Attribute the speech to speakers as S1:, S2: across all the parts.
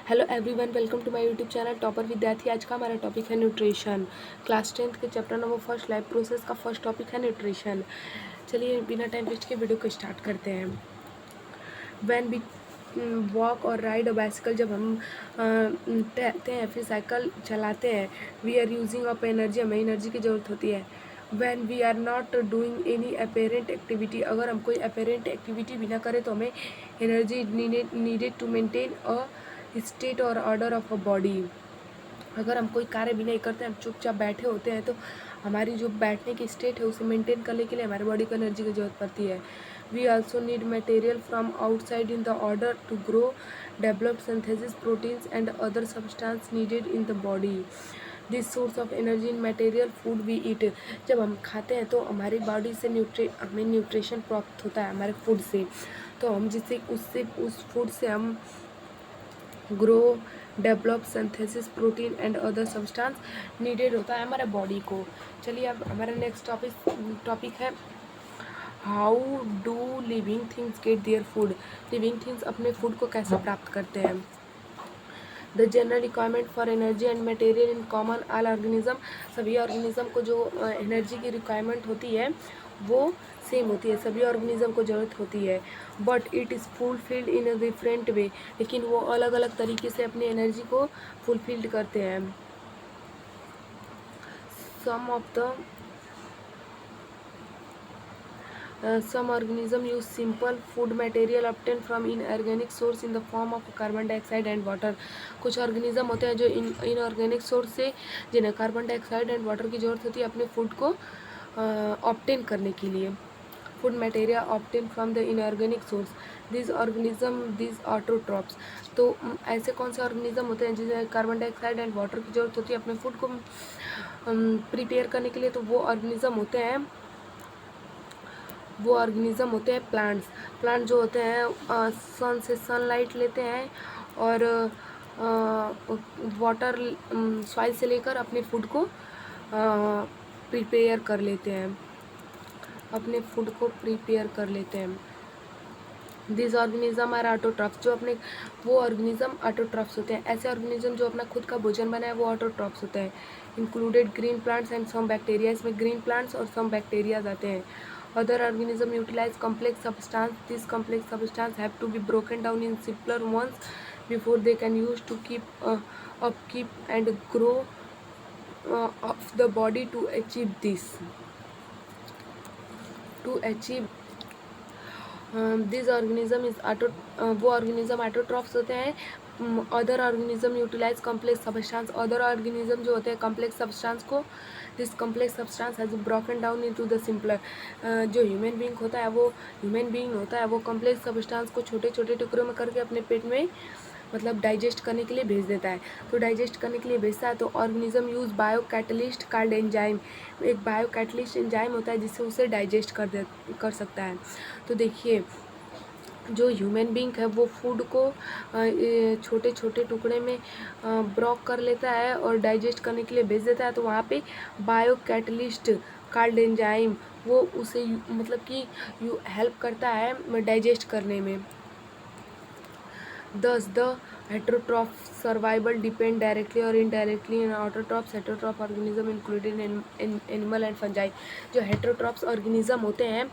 S1: Hello everyone, welcome to my YouTube channel topper विद्यार्थी। आज का हमारा टॉपिक है न्यूट्रिशन। क्लास 10th के chapter number first life process का फर्स्ट टॉपिक है न्यूट्रिशन। चलिए बिना टाइम वेस्ट के वीडियो को स्टार्ट करते हैं। व्हेन वी वॉक और राइड अ बाइसिकल, जब हम टहलते हैं फिर साइकिल चलाते हैं, we are using up energy, हमें एनर्जी की ज़रूरत होती है। When we are not doing any apparent activity, अगर हम कोई अपेरेंट एक्टिविटी भी ना करें तो हमें energy needed to maintain a state और ऑर्डर ऑफ अ बॉडी। अगर हम कोई कार्य भी नहीं करते, हम चुपचाप बैठे होते हैं, तो हमारी जो बैठने की स्टेट है उसे मेंटेन करने के लिए हमारी बॉडी को एनर्जी की जरूरत पड़ती है। We also need material from outside in the order to grow, develop, synthesis proteins and other substance needed in the body. This source of energy in material food we eat, जब हम खाते हैं तो हमारी बॉडी से हमें nutrition प्राप्त होता है हमारे फूड से। तो हम जिससे उस फूड से हम grow, develop, synthesis protein and other substance needed होता है हमारे बॉडी को। चलिए अब हमारा नेक्स्ट टॉपिक है how do living things get their food. Living things अपने फूड को कैसे प्राप्त करते हैं। The general requirement for energy and material in common all organism, सभी ऑर्गेनिज्म को जो एनर्जी की रिक्वायरमेंट होती है वो सेम होती है, सभी ऑर्गेनिज्म को ज़रूरत होती है। But it is fulfilled in a different way, लेकिन वो अलग अलग तरीके से अपनी एनर्जी को फुलफिल्ड करते हैं। Some organisms use simple food material obtained from inorganic source in the form of carbon dioxide and water। कुछ ऑर्गेनिज्म होते हैं जो इनऑर्गेनिक सोर्स से, जिन्हें कार्बन डाइऑक्साइड एंड वाटर की ज़रूरत होती है अपने फूड को ऑब्टेन करने के लिए। Food material obtain from the inorganic source, this autotrophs. तो ऐसे कौन से ऑर्गेनिज्म होते हैं जिन्हें कार्बन डाइऑक्साइड एंड वाटर की ज़रूरत होती है अपने फूड को प्रिपेयर करने के लिए? तो वो ऑर्गेनिज्म होते हैं प्लांट्स। प्लांट जो होते हैं सन से सनलाइट लेते हैं और वाटर सॉइल से लेकर अपने फूड को प्रिपेयर कर लेते हैं, दिस ऑर्गेनिज्म आर ऑटोट्रॉफ्स, जो अपने वो ऑर्गेनिज्म ऑटोट्रॉफ्स होते हैं। ऐसे ऑर्गेनिज्म जो अपना खुद का भोजन बनाए वो ऑटोट्रॉफ्स होते हैं। Included green plants and some bacteria, इसमें ग्रीन प्लांट्स और सम बैक्टीरियाज आते हैं। Other organism utilize complex substance, दिस complex substance have to be broken down in simpler ones before they can use to upkeep and grow of the body to achieve this, this organism is वो organism autotrophs होते हैं। Other organism utilize complex substance, other organism जो होते हैं complex substance को, this complex substance has broken down into the simpler, जो human being होता है वो कॉम्प्लेक्स सब्सटेंस को छोटे छोटे टुकड़ों में करके अपने पेट में मतलब डाइजेस्ट करने के लिए भेज देता है। तो डाइजेस्ट करने के लिए भेजता है तो organism use bio catalyst called enzyme, एक बायो कैटलिस्ट एंजाइम होता है जिससे उसे डाइजेस्ट कर सकता है। तो देखिए जो ह्यूमन बीइंग है वो फूड को छोटे छोटे टुकड़े में ब्रोक कर लेता है और डाइजेस्ट करने के लिए भेज देता है। तो वहाँ पे बायो कैटलिस्ट कॉल्ड एंजाइम वो उसे मतलब कि हेल्प करता है डाइजेस्ट करने में। Thus, the heterotroph survival depend directly or indirectly on autotrophs, heterotroph organism included in animal and fungi। जो heterotrophs organism होते हैं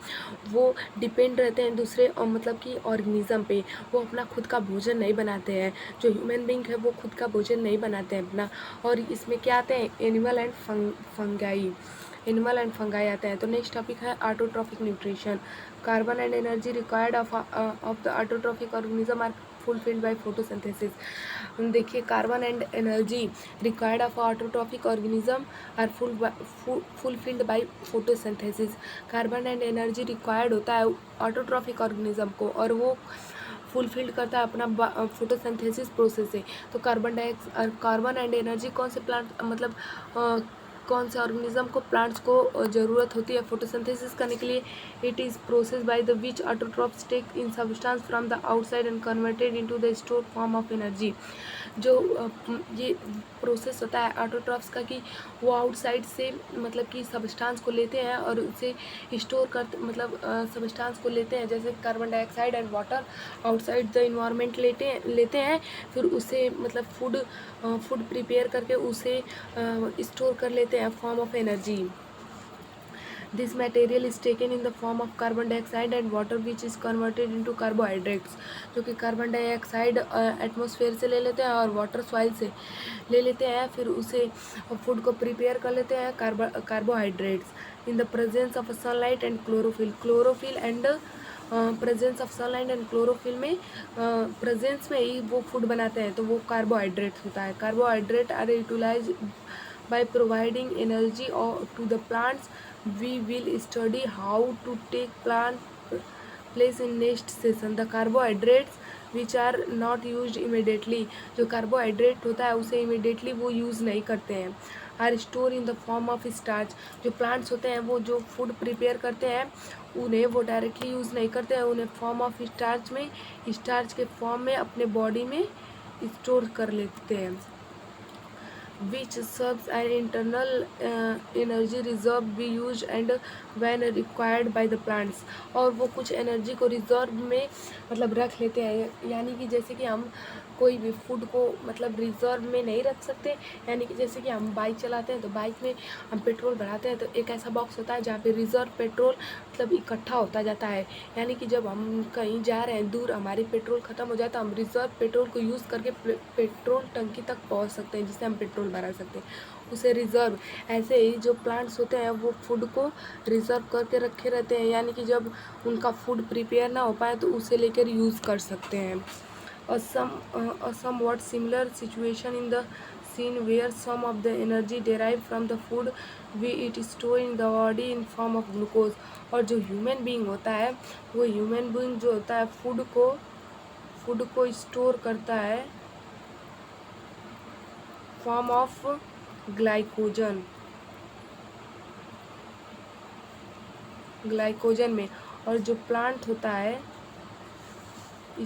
S1: वो डिपेंड रहते हैं दूसरे मतलब कि ऑर्गेनिज्म पे, वो अपना खुद का भोजन नहीं बनाते हैं। जो ह्यूमन बीइंग है वो खुद का भोजन नहीं बनाते हैं अपना, और इसमें क्या आते हैं एनिमल एंड फंगाई आते हैं। तो नेक्स्ट टॉपिक है autotrophic nutrition. Carbon and energy required of the autotrophic organism are fulfilled by photosynthesis. देखिए carbon and energy required of autotrophic organism are fulfilled by photosynthesis. Carbon and energy required होता है autotrophic organism को और वो fulfilled करता है अपना photosynthesis process से। तो कार्बन एंड एनर्जी कौन से प्लांट मतलब कौन से ऑर्गेनिज्म को प्लांट्स को ज़रूरत होती है फोटोसिंथेसिस करने के लिए? It is process by the which autotrophs take in substance from the outside and converted into the store form of energy. जो ये प्रोसेस होता है ऑटोट्रॉफ्स का कि वो आउटसाइड से मतलब कि सब्सटेंस को लेते हैं और उसे स्टोर करते मतलब सब्सटेंस को लेते हैं, जैसे carbon dioxide and water outside the environment लेते हैं, फिर उसे मतलब फूड प्रिपेयर करके उसे स्टोर कर लेते हैं form of energy. This material is taken in the form of carbon dioxide and water which is converted into carbohydrates, जो कि कार्बन डाइऑक्साइड एटमॉस्फेयर से ले लेते हैं और वाटर सॉइल से ले लेते हैं, फिर उसे फूड को प्रिपेयर कर लेते हैं carbohydrates in the presence of sunlight and chlorophyll and presence of sunlight and chlorophyll में प्रेजेंस में ही वो फूड बनाते हैं, तो वो कार्बोहाइड्रेट्स होता है। Carbohydrate are utilize by providing energy to the plants. We will study how to take plant place in next session. The carbohydrates which are not used immediately, जो कार्बोहाइड्रेट होता है उसे इमिडिएटली वो यूज़ नहीं करते हैं, are store in the form of starch. जो plants होते हैं वो जो फूड प्रिपेयर करते हैं उन्हें वो डायरेक्टली यूज़ नहीं करते हैं, उन्हें फॉर्म ऑफ स्टार्च में स्टार्च के फॉर्म में अपने बॉडी में स्टोर कर लेते हैं। which serves an internal energy reserve be used and when required by the plants। और वो कुछ एनर्जी को रिजर्व में मतलब रख लेते हैं, यानी कि जैसे कि हम कोई भी फूड को मतलब रिजर्व में नहीं रख सकते, यानी कि जैसे कि हम बाइक चलाते हैं तो बाइक में हम पेट्रोल भराते हैं तो एक ऐसा बॉक्स होता है जहाँ पे रिजर्व पेट्रोल मतलब इकट्ठा होता जाता है, यानी कि जब हम कहीं जा रहे हैं दूर हमारी पेट्रोल ख़त्म हो जाए तो हम रिजर्व पेट्रोल को यूज़ करके पेट्रोल टंकी तक पहुँच सकते हैं जिससे हम पेट्रोल भरा सकते हैं, उसे रिज़र्व। ऐसे ही जो प्लांट्स होते हैं वो फूड को रिज़र्व करके रखे रहते हैं, यानी कि जब उनका फूड प्रिपेयर ना हो पाए तो उसे लेकर यूज़ कर सकते हैं। A somewhat similar situation in the scene where some of the energy derived from the food we eat stored in the body in form of glucose। और जो ह्यूमन बीइंग होता है वो ह्यूमन बीइंग जो होता है फूड को store करता है फॉर्म ऑफ ग्लाइकोजन में, और जो प्लांट होता है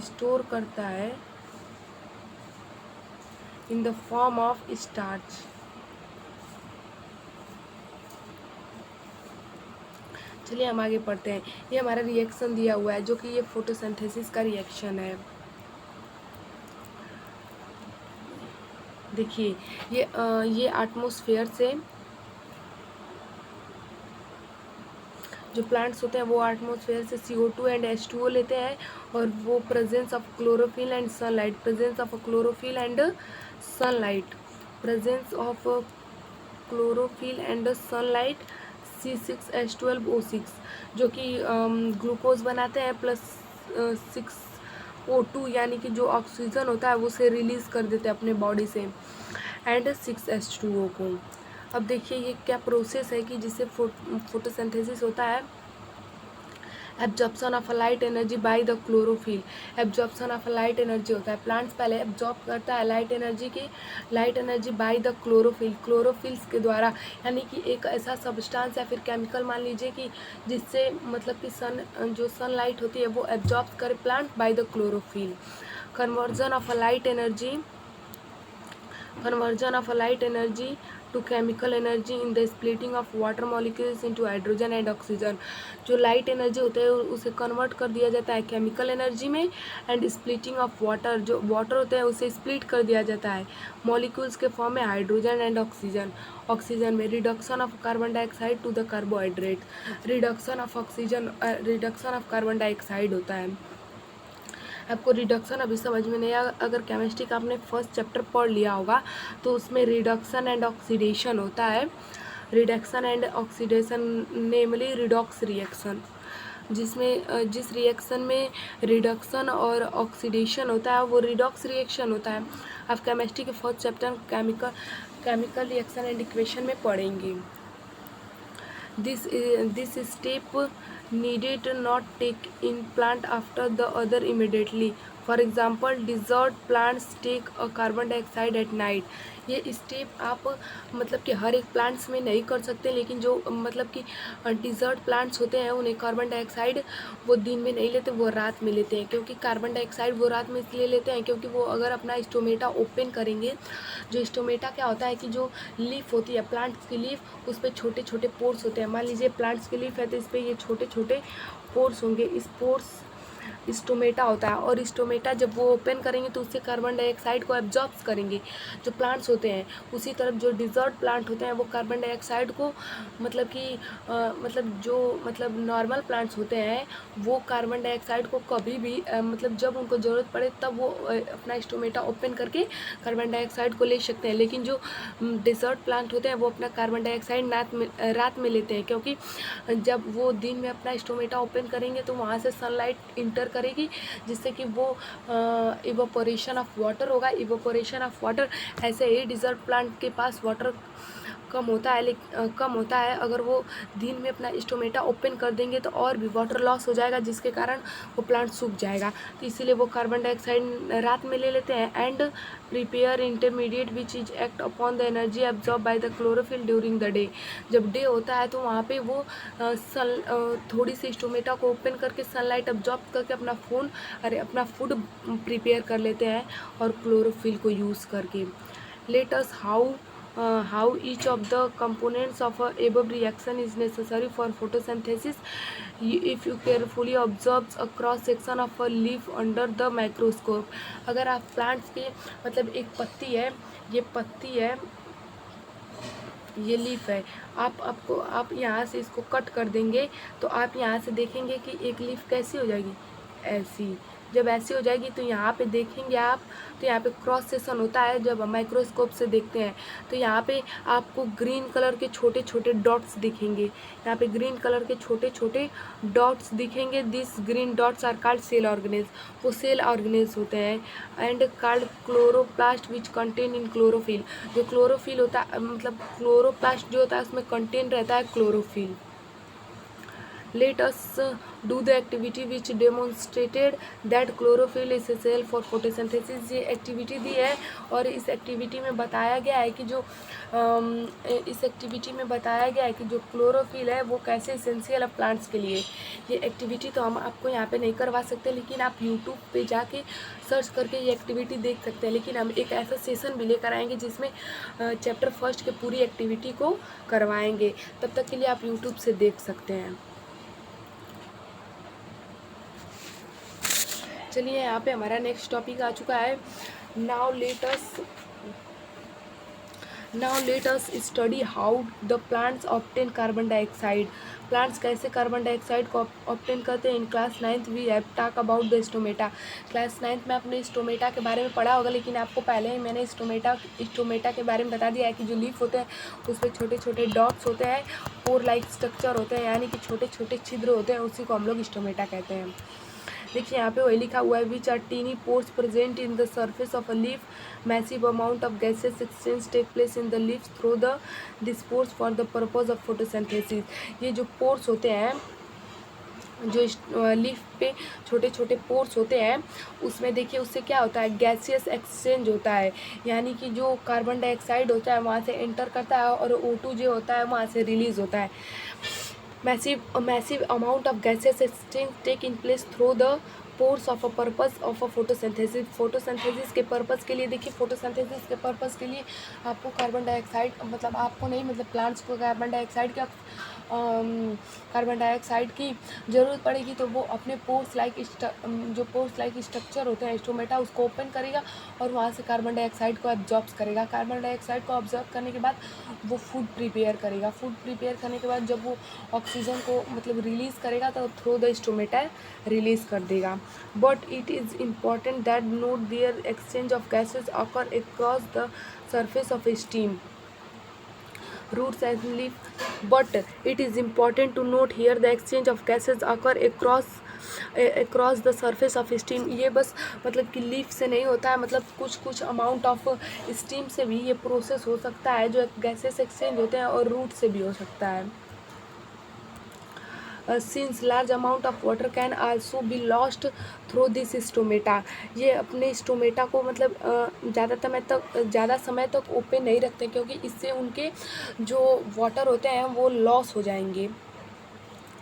S1: स्टोर करता है इन द फॉर्म ऑफ स्टार्च। चलिए हम आगे पढ़ते हैं। ये हमारा रिएक्शन दिया हुआ है जो कि ये फोटोसिंथेसिस का रिएक्शन है। देखिए ये एटमॉस्फेयर से जो प्लांट्स होते हैं वो एटमॉस्फेयर से CO2 एंड H2O लेते हैं, और वो presence of chlorophyll and sunlight presence of chlorophyll and sunlight C6H12O6 जो कि ग्लूकोज बनाते हैं प्लस 6O2 यानी कि जो ऑक्सीजन होता है वो उसे रिलीज़ कर देते हैं अपने बॉडी से, एंड 6H2O को। अब देखिए ये क्या प्रोसेस है कि जिससे फोटोसिंथेसिस होता है। Absorption of light energy by the chlorophyll. Absorption of light energy होता है, प्लांट्स पहले एब्जॉर्ब करता है light energy by the chlorophylls के द्वारा, यानी कि एक ऐसा सब्सटेंस या फिर केमिकल मान लीजिए कि जिससे मतलब कि जो सनलाइट होती है वो एब्जॉर्ब करे plant by the chlorophyll. Conversion of light energy to chemical energy in the splitting of water molecules into hydrogen and oxygen. जो लाइट एनर्जी होता है उसे कन्वर्ट कर दिया जाता है केमिकल एनर्जी में, एंड स्प्लिटिंग ऑफ वाटर जो वाटर होता है उसे स्प्लिट कर दिया जाता है मॉलिक्यूल्स के फॉर्म में हाइड्रोजन एंड ऑक्सीजन में। Reduction of carbon dioxide to the carbohydrate. Reduction of carbon dioxide होता है। आपको रिडक्शन अभी समझ में नहीं आया, अगर केमिस्ट्री का आपने फर्स्ट चैप्टर पढ़ लिया होगा तो उसमें रिडक्शन एंड ऑक्सीडेशन होता है। Reduction and oxidation namely redox reaction, जिसमें जिस रिएक्शन में रिडक्शन और ऑक्सीडेशन होता है वो रिडॉक्स रिएक्शन होता है। आप केमिस्ट्री के first chapter chemical reaction and equation में पढ़ेंगे। This step needed not take in plant after the other immediately। For example desert plants take a carbon dioxide at night. ये स्टेप आप मतलब कि हर एक प्लांट्स में नहीं कर सकते, लेकिन जो मतलब कि डिज़र्ट प्लांट्स होते हैं उन्हें कार्बन डाइऑक्साइड वो दिन में नहीं लेते, वो रात में लेते हैं। क्योंकि कार्बन डाइऑक्साइड वो रात में इसलिए लेते हैं क्योंकि वो अगर अपना स्टोमेटा ओपन करेंगे, जो स्टोमेटा क्या होता है कि जो लीफ होती है प्लांट्स की लीफ, उस पर छोटे छोटे पोर्स होते हैं। मान लीजिए प्लांट्स की लीफ है तो इस पर ये छोटे छोटे पोर्स होंगे। इस पोर्स स्टोमेटा होता है, और स्टोमेटा जब वो ओपन करेंगे तो उससे कार्बन डाइऑक्साइड को एब्जॉर्ब करेंगे जो प्लांट्स होते हैं। उसी तरफ जो डिजर्ट प्लांट होते हैं वो कार्बन डाइऑक्साइड को मतलब कि मतलब नॉर्मल प्लांट्स होते हैं वो कार्बन डाइऑक्साइड को कभी भी मतलब जब उनको ज़रूरत पड़े तब वो अपना स्टोमेटा ओपन करके कार्बन डाइऑक्साइड को ले सकते हैं। लेकिन जो डिजर्ट प्लांट होते हैं वो अपना कार्बन डाइऑक्साइड रात में लेते हैं, क्योंकि जब वो दिन में अपना स्टोमेटा ओपन करेंगे तो वहाँ से सनलाइट इंटर करेगी, जिससे कि वो इवोपोरेशन ऑफ वाटर होगा। इवोपोरेशन ऑफ वाटर, ऐसे ही डिजर्ट प्लांट के पास वाटर कम होता है। अगर वो दिन में अपना स्टोमेटा ओपन कर देंगे तो और भी वाटर लॉस हो जाएगा, जिसके कारण वो प्लांट सूख जाएगा। तो इसीलिए वो कार्बन डाइऑक्साइड रात में ले लेते हैं। And prepare intermediate which is act upon the energy absorb by the chlorophyll during the day. जब डे होता है तो वहाँ पे वो थोड़ी सी स्टोमेटा को ओपन करके सनलाइट एब्जॉर्ब करके अपना फूड प्रिपेयर कर लेते हैं और क्लोरोफिल को यूज़ करके। Let us how each of the components of a above reaction is necessary for photosynthesis. If you carefully observe a cross section of a leaf under the microscope, अगर आप plants के मतलब एक पत्ती है, ये पत्ती है, ये लीफ है, आप यहाँ से इसको कट कर देंगे तो आप यहाँ से देखेंगे कि एक लीफ कैसी हो जाएगी, ऐसी। जब ऐसी हो जाएगी तो यहाँ पे देखेंगे आप, तो यहाँ पे क्रॉस सेक्शन होता है। जब हम माइक्रोस्कोप से देखते हैं तो यहाँ पे आपको ग्रीन कलर के छोटे छोटे डॉट्स दिखेंगे। यहाँ पे ग्रीन कलर के छोटे छोटे डॉट्स दिखेंगे। This green dots are called cell organelles, वो सेल ऑर्गेनेल्स होते हैं। And called chloroplast which contain in chlorophyll, जो क्लोरोफिल होता है मतलब क्लोरोप्लास्ट जो होता है उसमें कंटेन रहता है chlorophyll. Let us do the activity which demonstrated that chlorophyll is essential for photosynthesis। ये एक्टिविटी दी है और इस एक्टिविटी में बताया गया है कि जो क्लोरोफिल है वो कैसे इसेंशियल है प्लांट्स के लिए। ये एक्टिविटी तो हम आपको यहाँ पे नहीं करवा सकते, लेकिन आप यूट्यूब पे जाके सर्च करके ये एक्टिविटी देख सकते हैं। लेकिन हम एक ऐसा सेशन भी लेकर आएंगे जिसमें चैप्टर फर्स्ट के पूरी एक्टिविटी को करवाएंगे। तब तक के लिए आप यूट्यूब से देख सकते हैं। चलिए यहाँ पे हमारा नेक्स्ट टॉपिक आ चुका है। Now let us study how the plants obtain carbon dioxide. Plants कैसे कार्बन डाइऑक्साइड को ऑब्टेन करते हैं। In class 9th we have talk about the stomata. Class 9th में आपने स्टोमेटा के बारे में पढ़ा होगा, लेकिन आपको पहले ही मैंने स्टोमेटा के बारे में बता दिया है कि जो लीफ होते हैं उस पर छोटे छोटे डॉट्स होते हैं, पोर लाइक स्ट्रक्चर होते हैं, यानी कि छोटे छोटे छिद्र होते हैं, उसी को हम लोग स्टोमेटा कहते हैं। देखिए यहाँ पे वही लिखा हुआ है, which are tiny pores present in the surface of a leaf, massive amount of gases exchange take place in the leaf through the this pores for the purpose of photosynthesis. ये जो पोर्स होते हैं, जो leaf पे छोटे छोटे pores होते हैं, उसमें देखिए उससे क्या होता है, गैसियस एक्सचेंज होता है, यानी कि जो कार्बन डाइऑक्साइड होता है वहाँ से एंटर करता है और O2 जो होता है वहाँ से रिलीज होता है। massive amount of gaseous exchange take in place through the pores of a purpose of a photosynthesis। Photosynthesis के पर्पज़ के लिए, देखिए फोटोसिंथेसिस के पर्पज़ के लिए आपको कार्बन डाइऑक्साइड मतलब प्लांट्स को कार्बन डाइऑक्साइड की ज़रूरत पड़ेगी, तो वो अपने पोर्स लाइक स्ट्रक्चर होते हैं स्टोमेटा, उसको ओपन करेगा और वहाँ से कार्बन डाइऑक्साइड को एब्जॉर्ब करेगा। कार्बन डाइऑक्साइड को ऑब्जर्व करने के बाद वो फूड प्रिपेयर करेगा। फूड प्रिपेयर करने के बाद जब वो ऑक्सीजन को मतलब रिलीज़ करेगा तो थ्रू द स्टोमेटा रिलीज़ कर देगा। But it is important that note there exchange of gases occur across the surface of a steam, roots and leaf, but it is important to note here the exchange of gases occur across the surface of steam। ये बस मतलब कि leaf से नहीं होता है, मतलब कुछ अमाउंट ऑफ स्टीम से भी ये प्रोसेस हो सकता है, जो गैसेस एक्सचेंज होते हैं, और रूट से भी हो सकता है। Since large amount of water can also be lost through this stomata. ये अपने स्टोमेटा को मतलब ज़्यादा समय तक ओपन नहीं रखते, क्योंकि इससे उनके जो वाटर होते हैं वो लॉस हो जाएंगे।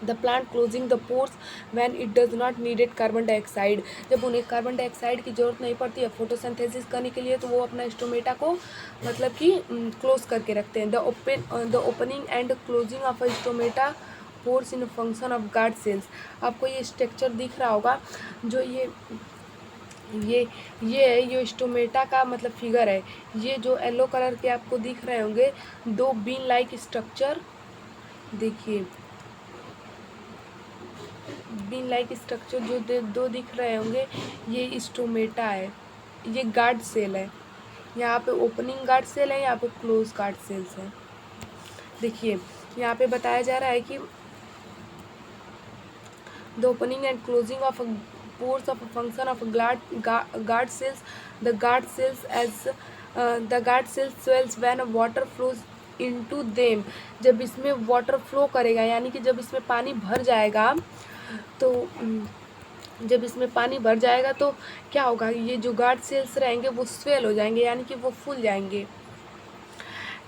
S1: The plant closing the pores when it does not needed carbon dioxide. जब उन्हें कार्बन डाइऑक्साइड की ज़रूरत नहीं पड़ती है फोटोसिंथेसिस करने के लिए, तो वो अपना स्टोमेटा को मतलब कि क्लोज करके रखते हैं। The opening and closing of a stomata pores in function of guard cells. आपको ये स्ट्रक्चर दिख रहा होगा, जो ये स्टोमेटा का मतलब फिगर है। ये जो येलो कलर के आपको दिख रहे होंगे दो बीन लाइक स्ट्रक्चर, देखिए बीन लाइक स्ट्रक्चर जो दो दिख रहे होंगे, ये स्टोमेटा है, ये गार्ड सेल है। यहाँ पे ओपनिंग गार्ड सेल है, यहाँ पे क्लोज गार्ड सेल्स है। देखिए यहाँ पे बताया जा रहा है कि the opening and closing of pores of a function of guard cells. The guard cells swells when water flows into them. जब इसमें वाटर फ्लो करेगा, यानी कि जब इसमें पानी भर जाएगा, तो जब इसमें पानी भर जाएगा तो क्या होगा, ये जो गार्ड सेल्स रहेंगे वो स्वेल हो जाएंगे, यानी कि वो फूल जाएंगे।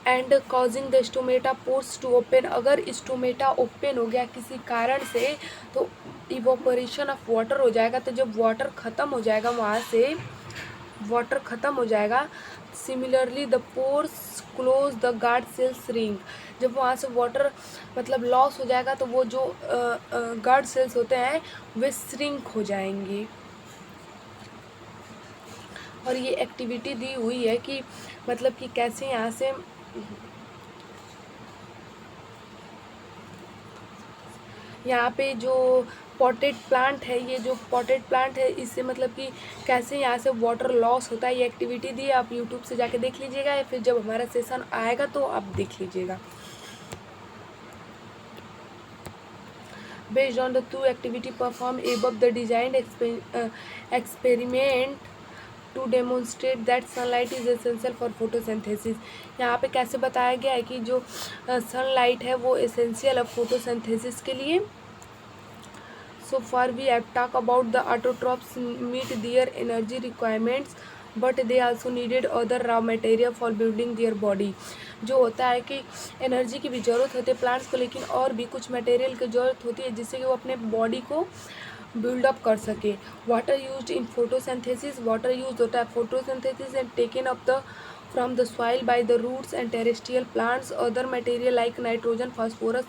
S1: And causing the stomata pores to open. अगर स्टोमेटा ओपन हो गया किसी कारण से, तो इवोपरेशन ऑफ वाटर हो जाएगा। तो जब वाटर ख़त्म हो जाएगा, वहाँ से वाटर ख़त्म हो जाएगा। Similarly the pores close the guard cells ring. जब वहाँ से वाटर मतलब लॉस हो जाएगा, तो वो जो गार्ड सेल्स होते हैं वे श्रिंक हो जाएंगे। और ये एक्टिविटी दी हुई है कि मतलब कि कैसे यहाँ से यहाँ पे जो पॉटेड प्लांट है, ये जो पॉटेड प्लांट है, इससे मतलब कि कैसे यहाँ से वाटर लॉस होता है, ये एक्टिविटी दी। आप यूट्यूब से जाके देख लीजिएगा, या फिर जब हमारा सेशन आएगा तो आप देख लीजिएगा। Based on the 2 activity perform above the designed experiment to demonstrate that sunlight is essential for photosynthesis. यहाँ पे कैसे बताया गया है कि जो सनलाइट है वो एसेंशियल है फोटोसिंथेसिस के लिए। So far we have talked about the autotrophs meet their energy requirements, but they also needed other raw material for building their body. जो होता है कि एनर्जी की भी ज़रूरत होती है प्लांट्स को, लेकिन और भी कुछ मटेरियल की ज़रूरत होती है जिससे कि वो अपने बॉडी को बिल्डअप कर सके। Water used in photosynthesis. Water use होता है photosynthesis and taken up the from the soil by the roots and terrestrial plants. Other material like nitrogen, phosphorus,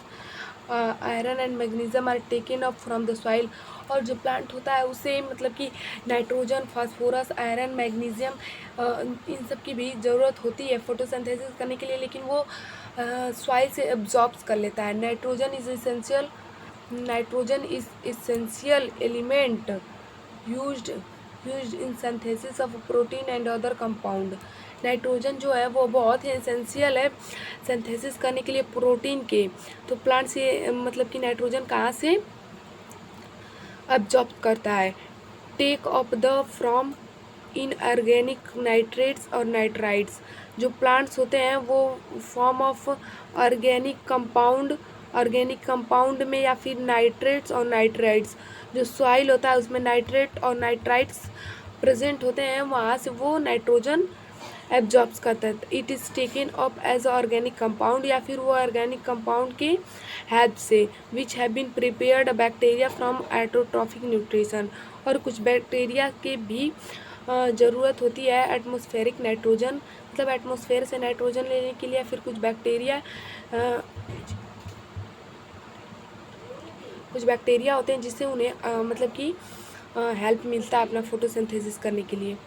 S1: iron and magnesium are taken up from the soil. और जो plant होता है उसे मतलब कि nitrogen, phosphorus, iron, magnesium इन सब की भी ज़रूरत होती है फोटोसिंथेसिस करने के लिए, लेकिन वो सॉइल से एब्जॉर्ब कर लेता है। Nitrogen is essential element used in synthesis of protein and other compound. Nitrogen जो है वो बहुत ही एसेंशियल है सिंथेसिस करने के लिए प्रोटीन के। तो प्लांट से मतलब कि नाइट्रोजन कहाँ से अब्जॉर्ब करता है? Take up the from inorganic nitrates और नाइट्राइट्स। जो प्लांट्स होते हैं वो फॉर्म ऑफ ऑर्गेनिक कंपाउंड में या फिर नाइट्रेट्स और नाइट्राइट्स। जो सॉइल होता है उसमें नाइट्रेट और नाइट्राइट्स प्रेजेंट होते हैं, वहाँ से वो नाइट्रोजन एब्जॉर्ब करता है। It is taken up as organic compound, या फिर वो ऑर्गेनिक कंपाउंड के हेल्प से which have been prepared bacteria from autotrophic nutrition. और कुछ बैक्टीरिया के भी ज़रूरत होती है एटमॉस्फेरिक नाइट्रोजन, मतलब एटमॉस्फेयर से नाइट्रोजन लेने के लिए। फिर कुछ बैक्टीरिया होते हैं जिससे उन्हें मतलब कि हेल्प मिलता है अपना फोटोसिंथेसिस करने के लिए।